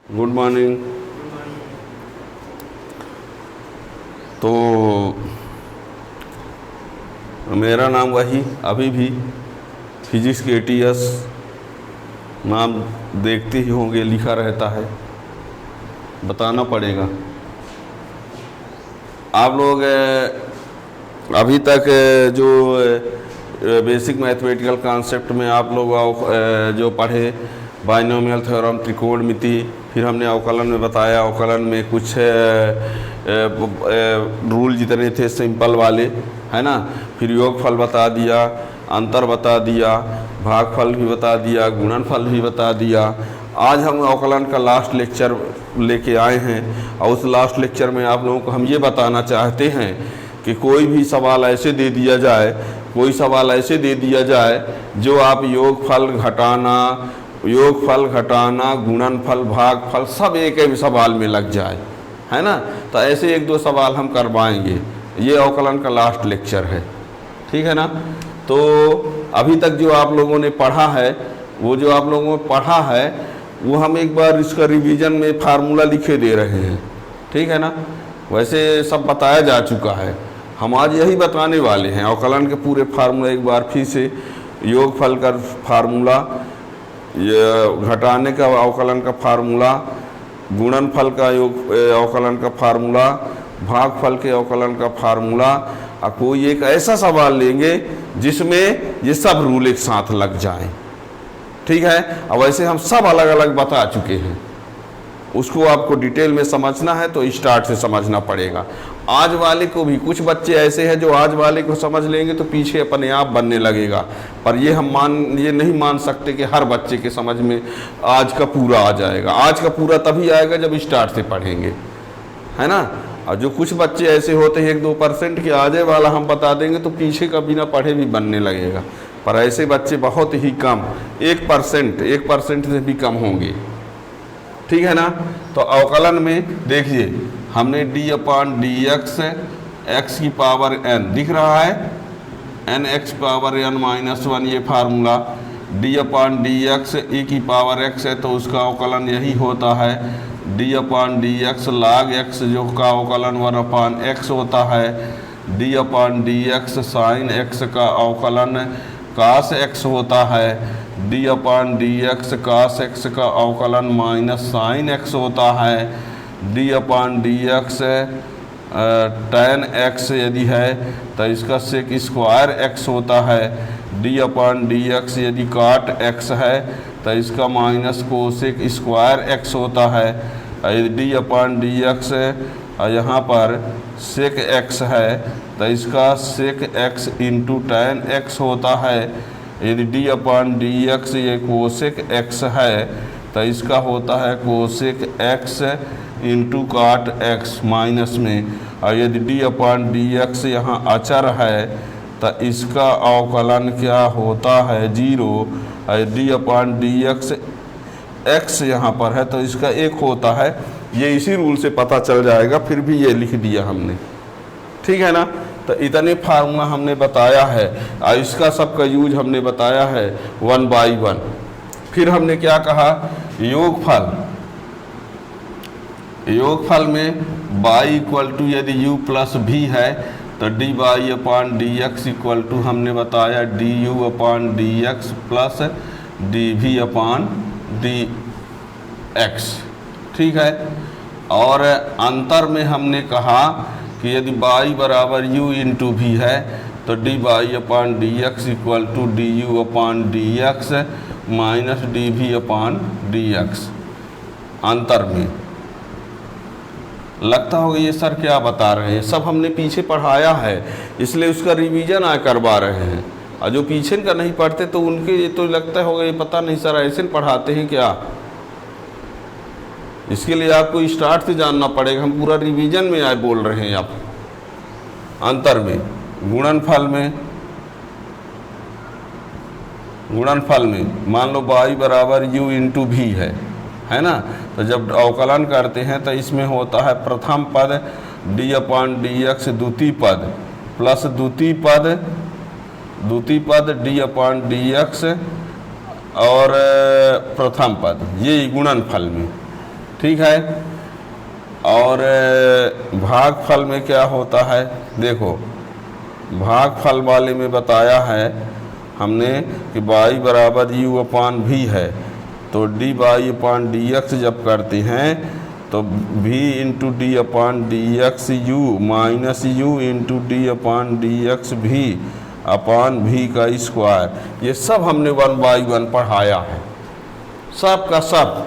Good morning. तो मेरा नाम वही अभी भी फिजिक्स के ATS नाम देखते ही होंगे लिखा रहता है, बताना पड़ेगा। आप लोग अभी तक जो बेसिक मैथमेटिकल कॉन्सेप्ट में आप लोग जो पढ़े, बाइनोमियल थ्योरम, त्रिकोणमिति, फिर हमने अवकलन में बताया, अवकलन में कुछ रूल जितने थे सिंपल वाले, है ना। फिर योगफल बता दिया, अंतर बता दिया, भागफल भी बता दिया, गुणनफल भी बता दिया। आज हम अवकलन का लास्ट लेक्चर लेके आए हैं और उस लास्ट लेक्चर में आप लोगों को हम ये बताना चाहते हैं कि कोई भी सवाल ऐसे दे दिया जाए, कोई सवाल ऐसे दे दिया जाए जो आप योगफल घटाना, गुणनफल, भागफल सब एक ही सवाल में लग जाए, है ना। तो ऐसे एक दो सवाल हम करवाएंगे। ये अवकलन का लास्ट लेक्चर है, ठीक है ना। तो अभी तक जो आप लोगों ने पढ़ा है, वो जो आप लोगों ने पढ़ा है वो हम एक बार इसका रिवीजन में फार्मूला लिखे दे रहे हैं, ठीक है ना। वैसे सब बताया जा चुका है, हम आज यही बताने वाले हैं। अवकलन के पूरे फार्मूला एक बार फिर से, योगफल का फार्मूला, घटाने का अवकलन का फार्मूला, गुणनफल का अवकलन का फार्मूला, भागफल के अवकलन का फार्मूला, और कोई एक ऐसा सवाल लेंगे जिसमें ये सब रूल एक साथ लग जाएं, ठीक है। अब वैसे हम सब अलग अलग बता चुके हैं, उसको आपको डिटेल में समझना है तो स्टार्ट से समझना पड़ेगा। आज वाले को भी, कुछ बच्चे ऐसे हैं जो आज वाले को समझ लेंगे तो पीछे अपने आप बनने लगेगा, पर ये ये नहीं मान सकते कि हर बच्चे के समझ में आज का पूरा आ जाएगा। आज का पूरा तभी आएगा जब स्टार्ट से पढ़ेंगे, है ना। और जो कुछ बच्चे ऐसे होते हैं 1-2% के आगे वाला हम बता देंगे तो पीछे का बिना पढ़े भी बनने लगेगा, पर ऐसे बच्चे बहुत ही कम, 1% से भी कम होंगे, ठीक है ना। तो अवकलन में देखिए हमने d/dx x की पावर n दिख रहा है, nx पावर n - 1 ये फार्मूला, d/dx e की पावर x है तो उसका अवकलन यही होता है, d/dx log x जो का अवकलन 1/x होता है, d/dx sin x का अवकलन cos x होता है, d/dx cos x का अवकलन -sin x होता है, d/dx tan x यदि है तो इसका sec स्क्वायर x होता है, d/dx यदि cot x है तो इसका -cosec स्क्वायर x होता है, d/dx यहाँ पर sec x है तो इसका sec x into tan x होता है। यदि d/dx ये cosec x है तो इसका होता है cosec x into cot x minus में, और यदि d/dx यहाँ अचर है तो इसका अवकलन क्या होता है 0, और d/dx x यहाँ पर है तो इसका 1 होता है। ये इसी रूल से पता चल जाएगा, फिर भी ये लिख दिया हमने, ठीक है ना। तो इतने फार्मूला हमने बताया है और इसका सबका यूज हमने बताया है 1/1। फिर हमने क्या कहा, योगफल में y = यदि u + v है तो dy/dx = हमने बताया du/dx प्लस dv/dx, ठीक है। और अंतर में हमने कहा कि यदि y = u × v है तो dy/dx = du/dx माइनस dv/dx। अंतर में लगता होगा ये सर क्या बता रहे हैं, सब हमने पीछे पढ़ाया है इसलिए उसका रिवीजन आ करवा रहे हैं, और जो पीछे का नहीं पढ़ते तो उनके ये तो लगता होगा ये पता नहीं सर ऐसे पढ़ाते हैं क्या। इसके लिए आपको स्टार्ट से जानना पड़ेगा, हम पूरा रिवीजन में आए बोल रहे हैं आप। अंतर में गुणनफल में मान लो y = u × v है ना। तो जब अवकलन करते हैं तो इसमें होता है प्रथम पद d/dx, द्वितीय पद प्लस द्वितीय पद d/dx और प्रथम पद, ये गुणनफल में। ठीक है। और भागफल में क्या होता है, देखो भागफल वाले में बताया है हमने कि y बराबर u अपान v है, तो dy अपान dx जब करते हैं तो v into D upon D x you minus you into D upon D x भी अपान v का स्क्वायर, ये सब हमने 1/1 पढ़ाया है, सब का सब।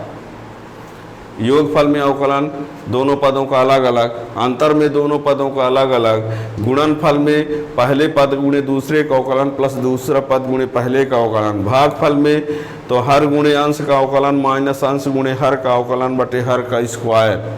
योगफल में अवकलन दोनों पदों का अलग अलग, अंतर में दोनों पदों का अलग अलग, गुणनफल में पहले पद गुणे दूसरे का अवकलन प्लस दूसरा पद गुणे पहले का अवकलन, भागफल में तो हर गुणे अंश का अवकलन माइनस अंश गुणे हर का अवकलन बटे हर का स्क्वायर।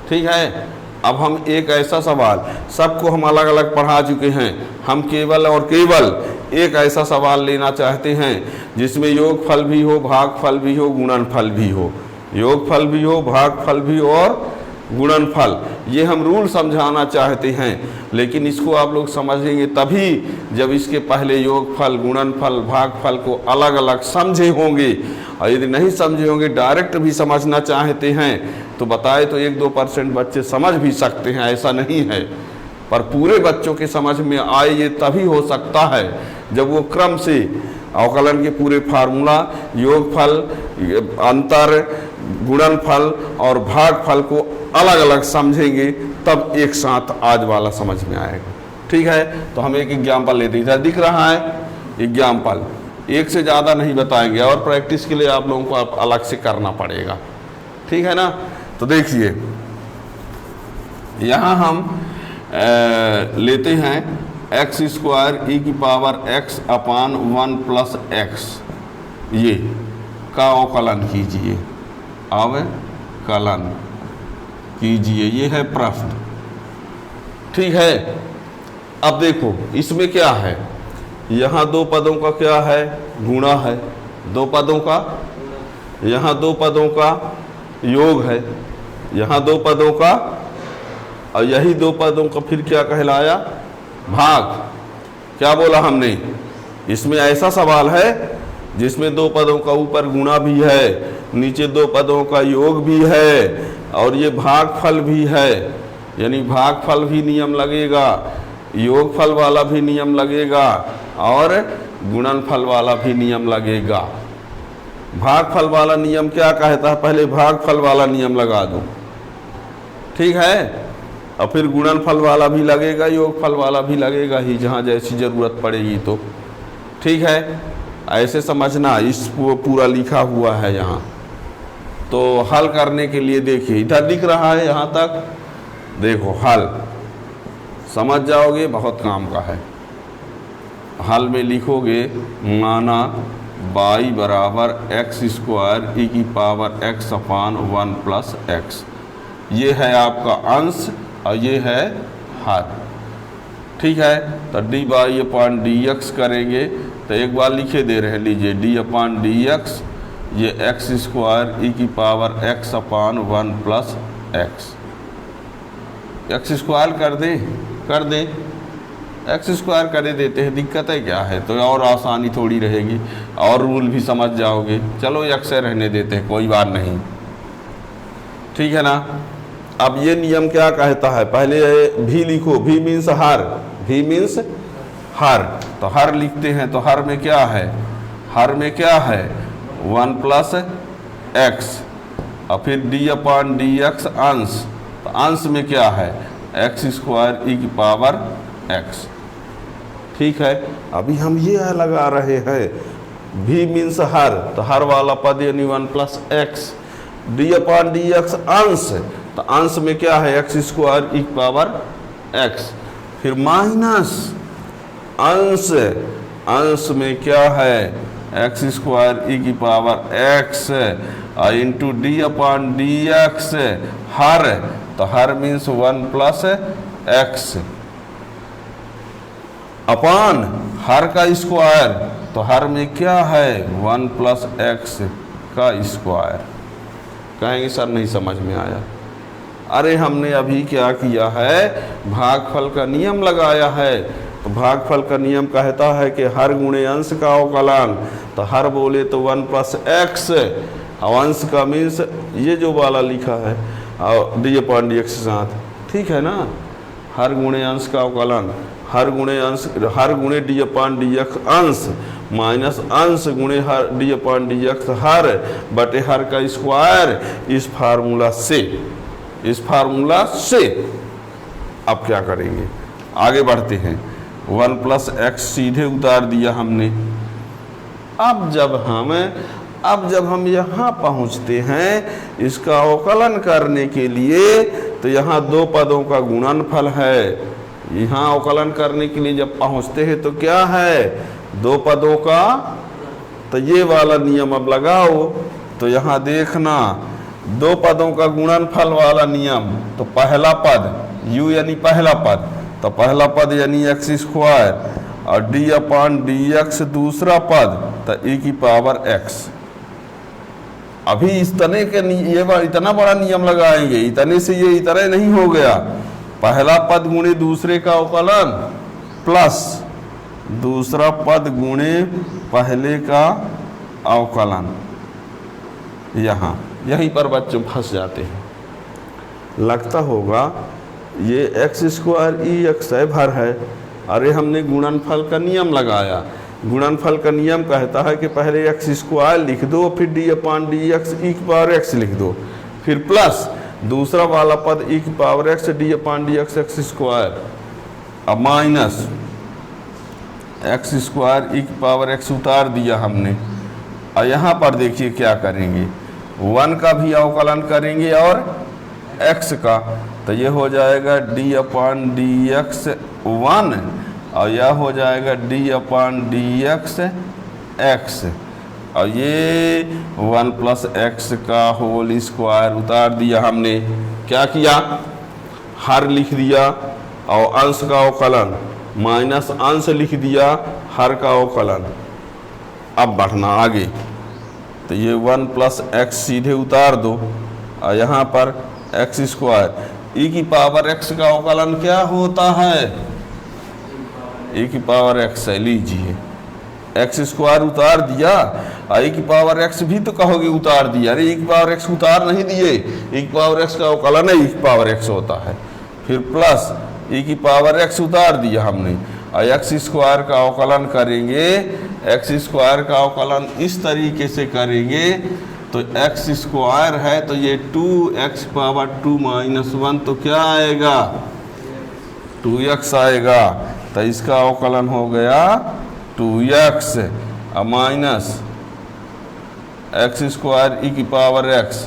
ठीक है। अब हम एक ऐसा सवाल, सबको हम अलग अलग पढ़ा चुके हैं, हम केवल और केवल एक ऐसा सवाल लेना चाहते हैं जिसमें योगफल भी हो, भागफल भी हो, गुणनफल भी हो, योगफल भी हो, भागफल भी और गुणनफल। ये हम रूल समझाना चाहते हैं, लेकिन इसको आप लोग समझेंगे तभी जब इसके पहले योगफल, गुणनफल, भागफल को अलग अलग समझे होंगे। और यदि नहीं समझे होंगे, डायरेक्ट भी समझना चाहते हैं तो बताए तो 1-2% बच्चे समझ भी सकते हैं, ऐसा नहीं है, पर पूरे बच्चों के समझ में आए ये तभी हो सकता है जब वो क्रम से अवकलन के पूरे फार्मूला, योगफल, अंतर, गुणनफल और भागफल को अलग अलग समझेंगे, तब एक साथ आज वाला समझ में आएगा। ठीक है। तो हम एक एग्जाम्पल लेते हैं, दिख रहा है एग्जाम्पल, एक से ज़्यादा नहीं बताएंगे और प्रैक्टिस के लिए आप लोगों को अलग से करना पड़ेगा। ठीक है ना। तो देखिए यहाँ हम लेते हैं एक्स स्क्वायर ई की पावर एक्स अपान 1 प्लस एक्स, ये का अवकलन कीजिए, अवकलन कीजिए, ये है प्रश्न। ठीक है। अब देखो इसमें क्या है, यहाँ दो पदों का क्या है, गुणा है, दो पदों का, यहाँ दो पदों का योग है, यहाँ दो पदों का, और यही दो पदों का फिर क्या कहलाया, भाग। क्या बोला हमने, इसमें ऐसा सवाल है जिसमें दो पदों का ऊपर गुणा भी है, नीचे दो पदों का योग भी है, और ये भागफल भी है, यानी भागफल भी नियम लगेगा, योगफल वाला भी नियम लगेगा और गुणनफल वाला भी नियम लगेगा। भागफल वाला नियम क्या कहता है, पहले भागफल वाला नियम लगा दो। ठीक है। और फिर गुणनफल वाला भी लगेगा, योगफल वाला भी लगेगा ही, जहाँ जैसी ज़रूरत पड़ेगी तो। ठीक है। ऐसे समझना, इस पूरा लिखा हुआ है यहाँ। तो हल करने के लिए देखिए, इधर दिख रहा है यहाँ तक, देखो हल समझ जाओगे, बहुत काम का है। हल में लिखोगे माना y बराबर एक्स स्क्वायर ई की पावर एक्स अपान 1 प्लस एक्स, ये है आपका अंश और ये है हर। ठीक है। तो D by upon D x करेंगे तो एक बार लिखे दे रहे, लीजिए डी अपान डी एक्स, ये एक्स स्क्वायर ई की पावर एक्स अपान 1 प्लस एक्स, एक्स स्क्वायर कर दें, एक्स स्क्वायर कर देते हैं, दिक्कत है क्या है, तो और आसानी थोड़ी रहेगी और रूल भी समझ जाओगे। चलो एक्स रहने देते हैं, कोई बात नहीं। ठीक है ना। अब ये नियम क्या कहता है, पहले भी लिखो, भी मीन्स हर, भी मीन्स हर, तो हर लिखते हैं, तो हर में क्या है, हर में क्या है 1 प्लस एक्स, और फिर डी अपान डी एक्स अंश, तो अंश में क्या है एक्स स्क्वायर ई की पावर एक्स। ठीक है। अभी हम ये लगा रहे हैं, भी मीन्स हर, तो हर वाला पद यानी 1 प्लस एक्स, डी अपान डी एक्स अंश, तो अंश में क्या है एक्स स्क्वायर ई की पावर एक्स, फिर माइनस अंश, अंश में क्या है एक्स स्क्वायर ई की पावर एक्स इंटू डी अपान डी एक्स हर, तो हर मीन्स 1 प्लस एक्स अपान हर का स्क्वायर, तो हर में क्या है 1 प्लस एक्स का स्क्वायर। कहेंगे सर नहीं समझ में आया, अरे हमने अभी क्या किया है, भागफल का नियम लगाया है। तो भागफल का नियम कहता है कि हर गुणे अंश का अवकलन, तो हर बोले तो 1 प्लस एक्स अंश का मीन्स ये जो वाला लिखा है और डी अपॉन डी एक्स के साथ, ठीक है ना। हर गुणे अंश का अवकलन, हर गुणे डी अपॉन डी एक्स अंश माइनस अंश गुणे हर डी अपॉन डी एक्स हर बटे हर का स्क्वायर, इस फार्मूला से अब क्या करेंगे, आगे बढ़ते हैं। 1 प्लस एक्स सीधे उतार दिया हमने। अब जब हम यहाँ पहुँचते हैं इसका अवकलन करने के लिए, तो यहाँ दो पदों का गुणनफल है। यहाँ अवकलन करने के लिए जब पहुँचते हैं तो क्या है, दो पदों का, तो ये वाला नियम अब लगाओ। तो यहाँ देखना, दो पदों का गुणनफल वाला नियम, तो पहला पद u यानी पहला पद, तो पहला पद यानी एक्स स्क्वायर और डी अपॉन डी एक्स दूसरा पद, तो e की पावर x। अभी इतने के ये इतना बड़ा नियम लगाएंगे, इतने से ये इतना नहीं हो गया। पहला पद गुणे दूसरे का अवकलन प्लस दूसरा पद गुणे पहले का अवकलन। यहाँ यहीं पर बच्चे फंस जाते हैं। लगता होगा ये एक्स स्क्वायर ई एक्स भर है, अरे हमने गुणनफल का नियम लगाया। गुणनफल का नियम कहता है कि पहले एक्स स्क्वायर लिख दो, फिर डी अपॉन डी एक्स ई की पावर एक्स लिख दो, फिर प्लस दूसरा वाला पद ई की power x D upon D x x square, अब माइनस एक्स स्क्वायर ई की पावर एक्स उतार दिया हमने। और यहाँ पर देखिए क्या करेंगे, 1 का भी अवकलन करेंगे और x का, तो ये हो जाएगा डी अपॉन डी एक्स 1 और यह हो जाएगा D upon D x x, और ये 1 प्लस एक्स का होल स्क्वायर उतार दिया हमने। क्या किया, हर लिख दिया और अंश का अवकलन माइनस अंश लिख दिया, हर का अवकलन। अब बढ़ना आगे, तो ये 1 प्लस एक्स सीधे उतार दो और यहाँ पर एक्स स्क्वायर, ई की पावर एक्स का अवकलन क्या होता है, ई की पावर एक्स है। लीजिए एक्स स्क्वायर उतार दिया और ई की पावर एक्स भी तो कहोगे उतार दिया, अरे ई की पावर एक्स उतार नहीं दिए, ई की पावर एक्स का अवकलन है, ई की पावर एक्स होता है। फिर प्लस ई की पावर एक्स उतार दिया हमने और एक्स स्क्वायर का अवकलन करेंगे। एक्स स्क्वायर का अवकलन इस तरीके से करेंगे, तो एक्स स्क्वायर है तो ये 2x पावर 2 माइनस 1, तो क्या आएगा 2x आएगा, तो इसका अवकलन हो गया 2x माइनस एक्स स्क्वायर ई की पावर x।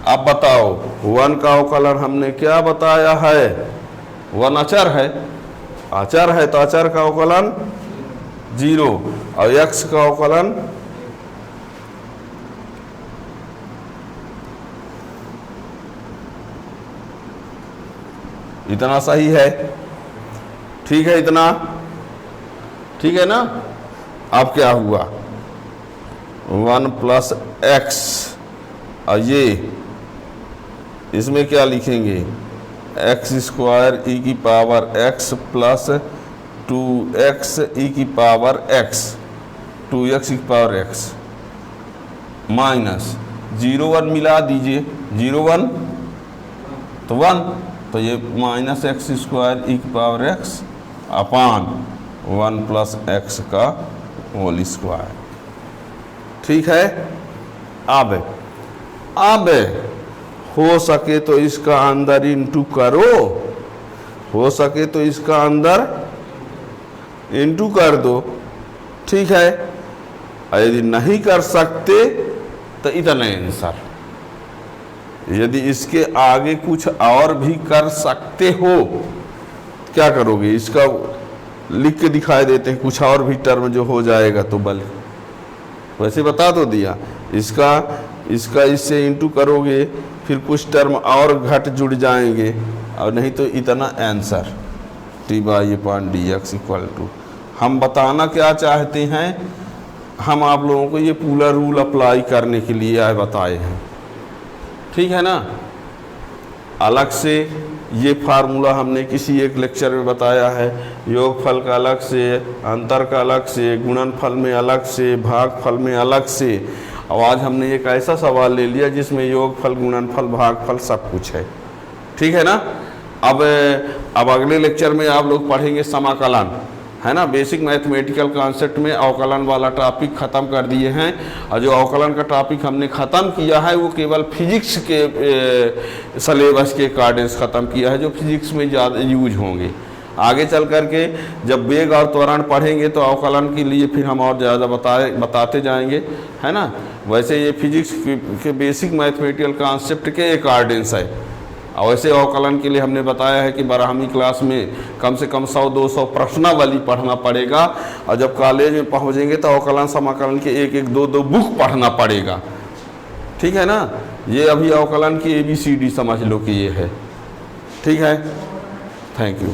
अब बताओ 1 का अवकलन हमने क्या बताया है, 1 अचर है तो अचर का अवकलन 0 और x का अवकलन इतना सही है, ठीक है, इतना ठीक है ना। अब क्या हुआ, 1 प्लस एक्स और ये इसमें क्या लिखेंगे, एक्स स्क्वायर ई की पावर एक्स प्लस 2x ई की पावर एक्स, 2x ई की पावर एक्स माइनस 0 1 मिला दीजिए, 0 1 तो 1, तो ये माइनस एक्स स्क्वायर ई की पावर एक्स अपान 1 प्लस एक्स का होल स्क्वायर, ठीक है। अब हो सके तो इसका अंदर इंटू करो, हो सके तो इसका अंदर इंटू कर दो, ठीक है। और यदि नहीं कर सकते तो इतना आंसर। यदि इसके आगे कुछ और भी कर सकते हो, क्या करोगे, इसका लिख के दिखाई देते हैं, कुछ और भी टर्म जो हो जाएगा तो बल वैसे बता तो दिया, इसका इससे इंटू करोगे, फिर कुछ टर्म और घट जुड़ जाएंगे, और नहीं तो इतना answer T by upon D x equal to. हम बताना क्या चाहते हैं, हम आप लोगों को ये पूरा रूल अप्लाई करने के लिए आए बताए हैं, ठीक है ना। अलग से ये फार्मूला हमने किसी एक लेक्चर में बताया है, योगफल का अलग से, अंतर का अलग से, गुणनफल में अलग से, भागफल में अलग से, और आज हमने एक ऐसा सवाल ले लिया जिसमें योगफल, गुणनफल, भागफल सब कुछ है। ठीक है ना। अब अगले लेक्चर में आप लोग पढ़ेंगे समाकलन, है ना। बेसिक मैथमेटिकल कॉन्सेप्ट में अवकलन वाला टॉपिक ख़त्म कर दिए हैं, और जो अवकलन का टॉपिक हमने ख़त्म किया है वो केवल फिजिक्स के सिलेबस के अकॉर्डिंग ख़त्म किया है, जो फिजिक्स में ज़्यादा यूज होंगे। आगे चल कर के जब वेग और त्वरण पढ़ेंगे तो अवकलन के लिए फिर हम और ज़्यादा बताते जाएंगे, है ना। वैसे ये फिजिक्स के बेसिक मैथमेटिकल कॉन्सेप्ट के अकॉर्डिंग है। और वैसे अवकलन के लिए हमने बताया है कि 12वीं क्लास में कम से कम 100-200 प्रश्नावली पढ़ना पड़ेगा, और जब कॉलेज में पहुँचेंगे तो अवकलन समाकलन के 1-1, 2-2 बुक पढ़ना पड़ेगा। ठीक है ना। ये अभी अवकलन की ABCD समझ लो कि ये है। ठीक है। Thank you.